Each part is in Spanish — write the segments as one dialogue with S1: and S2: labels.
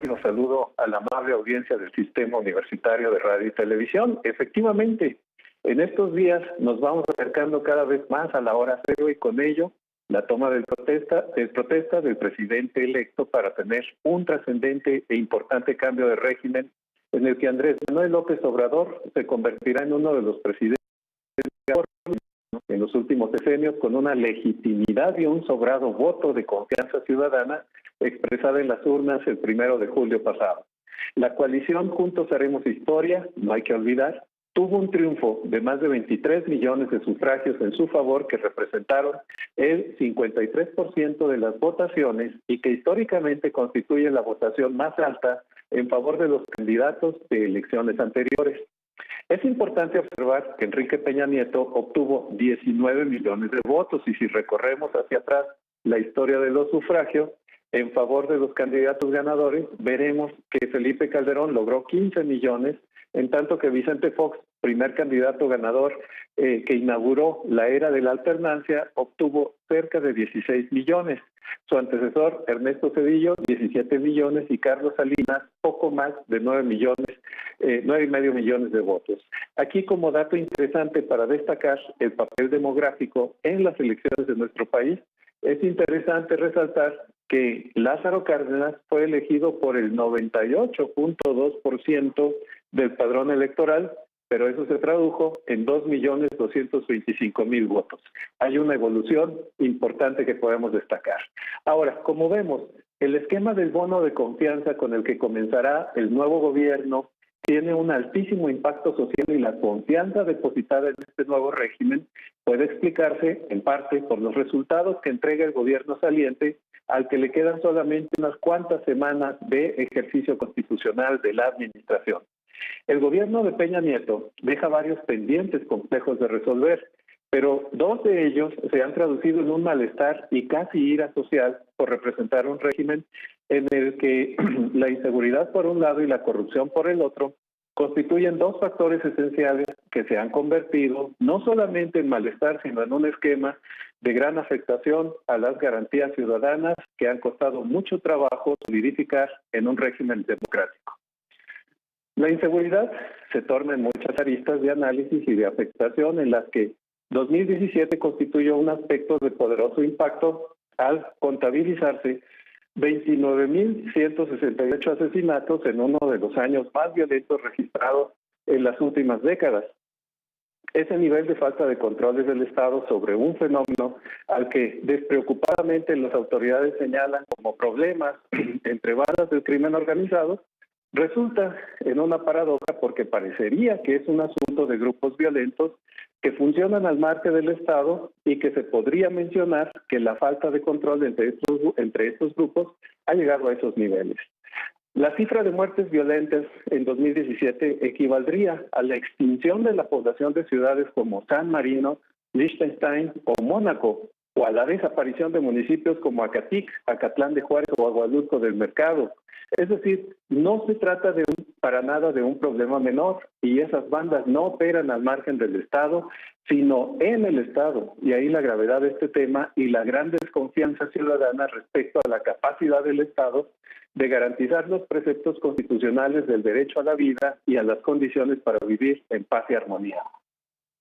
S1: Los saludo a la amable audiencia del Sistema Universitario de Radio y Televisión. Efectivamente, en estos días nos vamos acercando cada vez más a la hora cero y con ello la toma de protesta del presidente electo para tener un trascendente e importante cambio de régimen en el que Andrés Manuel López Obrador se convertirá en uno de los presidentes en los últimos decenios con una legitimidad y un sobrado voto de confianza ciudadana expresada en las urnas el 1 de julio pasado. La coalición Juntos Haremos Historia, no hay que olvidar, tuvo un triunfo de más de 23 millones de sufragios en su favor que representaron el 53% de las votaciones y que históricamente constituye la votación más alta en favor de los candidatos de elecciones anteriores. Es importante observar que Enrique Peña Nieto obtuvo 19 millones de votos y si recorremos hacia atrás la historia de los sufragios en favor de los candidatos ganadores, veremos que Felipe Calderón logró 15 millones, en tanto que Vicente Fox, primer candidato ganador que inauguró la era de la alternancia, obtuvo cerca de 16 millones. Su antecesor, Ernesto Zedillo, 17 millones y Carlos Salinas, poco más de 9,5 millones de votos. Aquí, como dato interesante para destacar el papel demográfico en las elecciones de nuestro país, es interesante resaltar que Lázaro Cárdenas fue elegido por el 98.2% del padrón electoral, pero eso se tradujo en 2,225,000 votos. Hay una evolución importante que podemos destacar. Ahora, como vemos, el esquema del bono de confianza con el que comenzará el nuevo gobierno tiene un altísimo impacto social y la confianza depositada en este nuevo régimen puede explicarse en parte por los resultados que entrega el gobierno saliente al que le quedan solamente unas cuantas semanas de ejercicio constitucional de la administración. El gobierno de Peña Nieto deja varios pendientes complejos de resolver, pero dos de ellos se han traducido en un malestar y casi ira social por representar un régimen en el que la inseguridad por un lado y la corrupción por el otro constituyen dos factores esenciales que se han convertido no solamente en malestar, sino en un esquema de gran afectación a las garantías ciudadanas que han costado mucho trabajo solidificar en un régimen democrático. La inseguridad se torna en muchas aristas de análisis y de afectación en las que 2017 constituyó un aspecto de poderoso impacto al contabilizarse 29,168 asesinatos en uno de los años más violentos registrados en las últimas décadas. Ese nivel de falta de controles del Estado sobre un fenómeno al que despreocupadamente las autoridades señalan como problemas entre bandas del crimen organizado, resulta en una paradoja porque parecería que es un asunto de grupos violentos que funcionan al margen del Estado y que se podría mencionar que la falta de control entre estos grupos ha llegado a esos niveles. La cifra de muertes violentas en 2017 equivaldría a la extinción de la población de ciudades como San Marino, Liechtenstein o Mónaco, o a la desaparición de municipios como Acatic, Acatlán de Juárez o Agualulco del Mercado. Es decir, no se trata para nada de un problema menor y esas bandas no operan al margen del Estado, sino en el Estado. Y ahí la gravedad de este tema y la gran desconfianza ciudadana respecto a la capacidad del Estado de garantizar los preceptos constitucionales del derecho a la vida y a las condiciones para vivir en paz y armonía.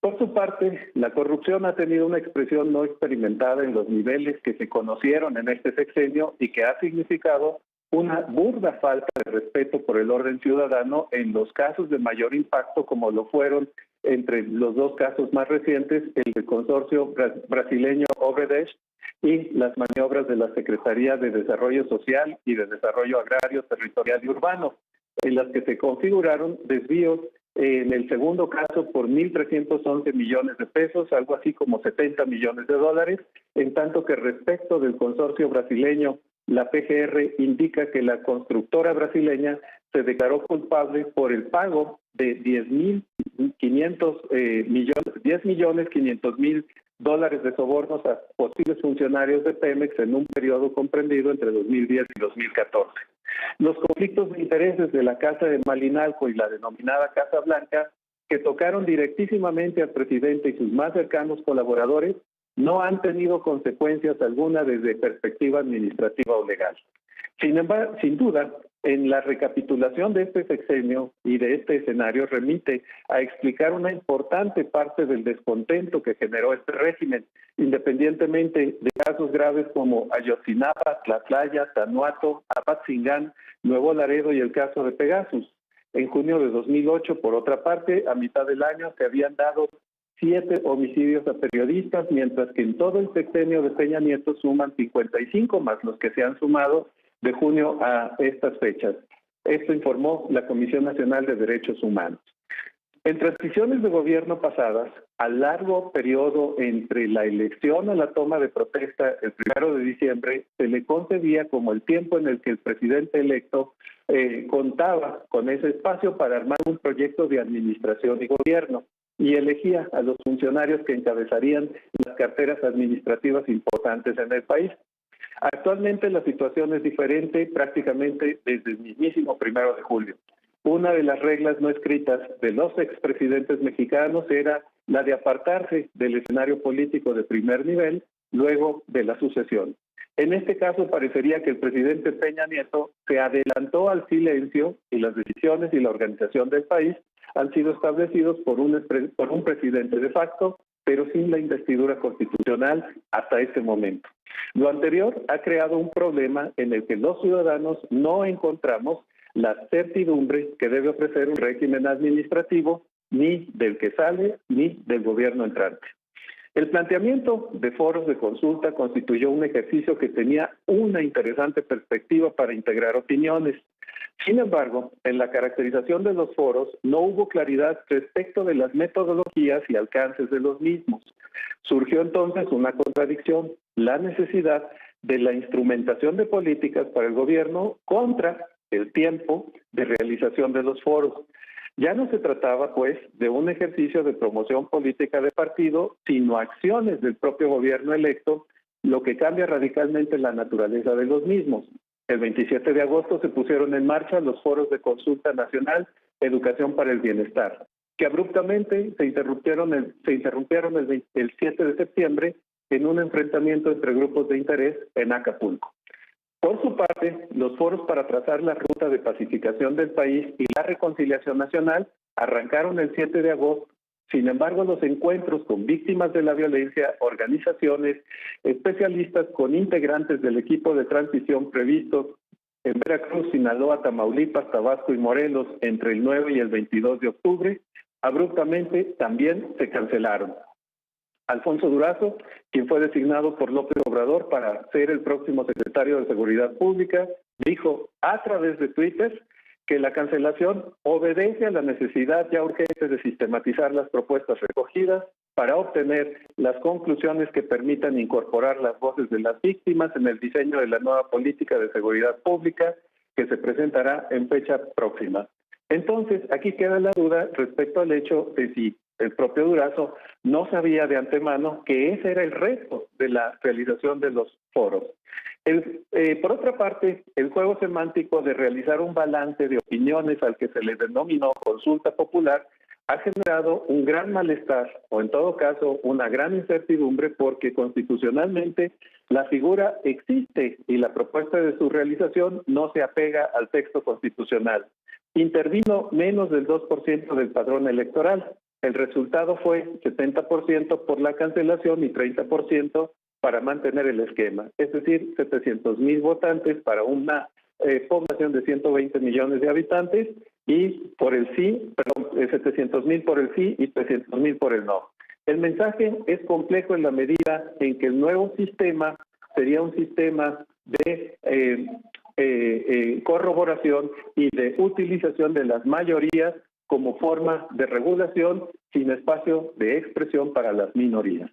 S1: Por su parte, la corrupción ha tenido una expresión no experimentada en los niveles que se conocieron en este sexenio y que ha significado una burda falta de respeto por el orden ciudadano en los casos de mayor impacto, como lo fueron entre los dos casos más recientes, el del consorcio brasileño Odebrecht y las maniobras de la Secretaría de Desarrollo Social y de Desarrollo Agrario, Territorial y Urbano, en las que se configuraron desvíos en el segundo caso por 1,311 millones de pesos, algo así como 70 millones de dólares, en tanto que respecto del consorcio brasileño, la PGR indica que la constructora brasileña se declaró culpable por el pago de 10,500,000 dólares de sobornos a posibles funcionarios de Pemex en un periodo comprendido entre 2010 y 2014. Los conflictos de intereses de la Casa de Malinalco y la denominada Casa Blanca, que tocaron directísimamente al presidente y sus más cercanos colaboradores, no han tenido consecuencias alguna desde perspectiva administrativa o legal. Sin embargo, sin duda, En la recapitulación de este sexenio y de este escenario remite a explicar una importante parte del descontento que generó este régimen, independientemente de casos graves como Ayotzinapa, Tlatlaya, Tanuato, Apatzingán, Nuevo Laredo y el caso de Pegasus. En junio de 2008, por otra parte, a mitad del año se habían dado 7 homicidios a periodistas, mientras que en todo el sexenio de Peña Nieto suman 55 más los que se han sumado de junio a estas fechas. Esto informó la Comisión Nacional de Derechos Humanos. En transiciones de gobierno pasadas, al largo periodo entre la elección a la toma de protesta el 1 de diciembre, se le concedía como el tiempo en el que el presidente electo contaba con ese espacio para armar un proyecto de administración y gobierno y elegía a los funcionarios que encabezarían las carteras administrativas importantes en el país. Actualmente la situación es diferente prácticamente desde el mismísimo 1 de julio. Una de las reglas no escritas de los expresidentes mexicanos era la de apartarse del escenario político de primer nivel luego de la sucesión. En este caso parecería que el presidente Peña Nieto se adelantó al silencio y las decisiones y la organización del país han sido establecidos por un presidente de facto, pero sin la investidura constitucional hasta este momento. Lo anterior ha creado un problema en el que los ciudadanos no encontramos la certidumbre que debe ofrecer un régimen administrativo, ni del que sale, ni del gobierno entrante. El planteamiento de foros de consulta constituyó un ejercicio que tenía una interesante perspectiva para integrar opiniones. Sin embargo, en la caracterización de los foros no hubo claridad respecto de las metodologías y alcances de los mismos. Surgió entonces una contradicción, la necesidad de la instrumentación de políticas para el gobierno contra el tiempo de realización de los foros. Ya no se trataba, pues, de un ejercicio de promoción política de partido, sino acciones del propio gobierno electo, lo que cambia radicalmente la naturaleza de los mismos. El 27 de agosto se pusieron en marcha los foros de consulta nacional Educación para el Bienestar, que abruptamente se interrumpieron el 7 de septiembre en un enfrentamiento entre grupos de interés en Acapulco. Por su parte, los foros para trazar la ruta de pacificación del país y la reconciliación nacional arrancaron el 7 de agosto. Sin embargo, los encuentros con víctimas de la violencia, organizaciones, especialistas con integrantes del equipo de transición previstos en Veracruz, Sinaloa, Tamaulipas, Tabasco y Morelos entre el 9 y el 22 de octubre, abruptamente también se cancelaron. Alfonso Durazo, quien fue designado por López Obrador para ser el próximo secretario de Seguridad Pública, dijo a través de Twitter que la cancelación obedece a la necesidad ya urgente de sistematizar las propuestas recogidas para obtener las conclusiones que permitan incorporar las voces de las víctimas en el diseño de la nueva política de seguridad pública que se presentará en fecha próxima. Entonces, aquí queda la duda respecto al hecho de si el propio Durazo no sabía de antemano que ese era el reto de la realización de los foros. Por otra parte, el juego semántico de realizar un balance de opiniones al que se le denominó consulta popular ha generado un gran malestar, o en todo caso una gran incertidumbre, porque constitucionalmente la figura existe y la propuesta de su realización no se apega al texto constitucional. Intervino menos del 2% del padrón electoral. El resultado fue 70% por la cancelación y 30% para mantener el esquema, es decir, 700,000 votantes para una población de 120 millones de habitantes y por el sí, 700,000 por el sí y 300,000 por el no. El mensaje es complejo en la medida en que el nuevo sistema sería un sistema de corroboración y de utilización de las mayorías como forma de regulación sin espacio de expresión para las minorías.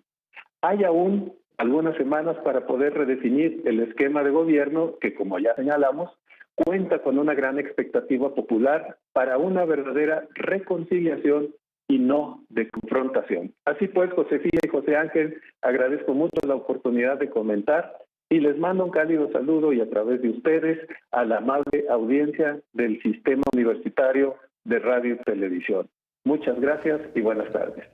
S1: Hay aún algunas semanas para poder redefinir el esquema de gobierno que, como ya señalamos, cuenta con una gran expectativa popular para una verdadera reconciliación y no de confrontación. Así pues, Josefina y José Ángel, agradezco mucho la oportunidad de comentar y les mando un cálido saludo y a través de ustedes a la amable audiencia del Sistema Universitario de Radio y Televisión. Muchas gracias y buenas tardes.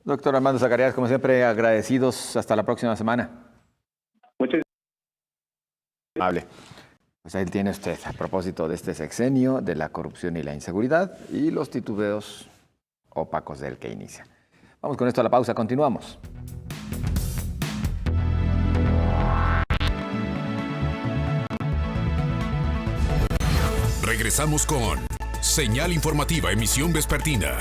S2: Doctor Armando Zacarías, como siempre, agradecidos. Hasta la próxima semana.
S1: Muchas
S2: gracias. Pues ahí tiene usted, a propósito de este sexenio, de la corrupción y la inseguridad y los titubeos opacos del que inicia. Vamos con esto a la pausa, continuamos.
S3: Regresamos con Señal Informativa, emisión vespertina,